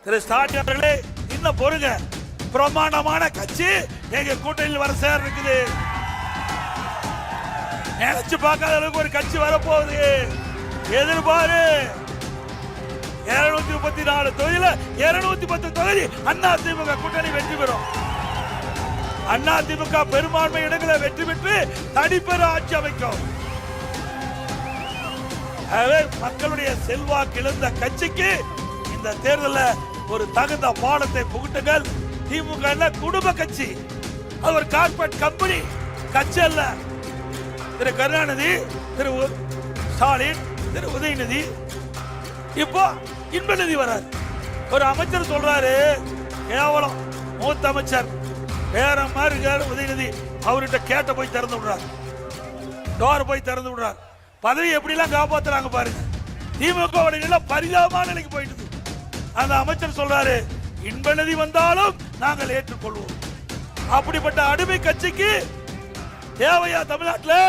திரு ஸ்டாலின் அவர்களே, இன்னும் பொறுங்க. பிரமாண்டமான கட்சி எங்க கூட்டணியில் வர சேர இருக்குது. நினைச்சு பார்க்காத அளவுக்கு ஒரு கட்சி வரப்போகுது. எதிர்பாரு. 234 தொகுதியில 210 தொகுதி அதிமுக கூட்டணி வெற்றி பெறும். அதிமுக பெரும்பான்மை இடங்களை வெற்றி பெற்று தனிப்பெற ஆட்சி அமைக்கும். மக்களுடைய செல்வாக்கு இழந்த கட்சிக்கு இந்த தேர்தலில் ஒரு தகுந்த பாடத்தை புகுட்டுங்கள். திமுக குடும்ப கட்சி, அது ஒரு கார்பரேட் கம்பெனி கட்சி அல்ல. திரு கருணாநிதி, திரு ஸ்டாலின், திரு உதயநிதி, இப்போ இன்பநிதி வராரு. ஒரு அமைச்சர் சொல்றாரு, கேவலம் மூத்த அமைச்சர் வேற மாதிரி இருக்காரு உதயநிதி. அவர்கிட்ட கேட்ட போய் திறந்து விடுறாரு, டோர் போய் திறந்து விடுறாரு. பதவி எப்படி எல்லாம் காப்பாத்துறாங்க பாருங்க. திமுக பரிதாபமான நிலைக்கு போயிட்டு அந்த அமைச்சர் சொல்றாரு, இன்பநிதி வந்தாலும் நாங்கள் ஏற்றுக்கொள்வோம். அப்படிப்பட்ட அடிமை கட்சிக்கு தேவையா தமிழ்நாட்டில்?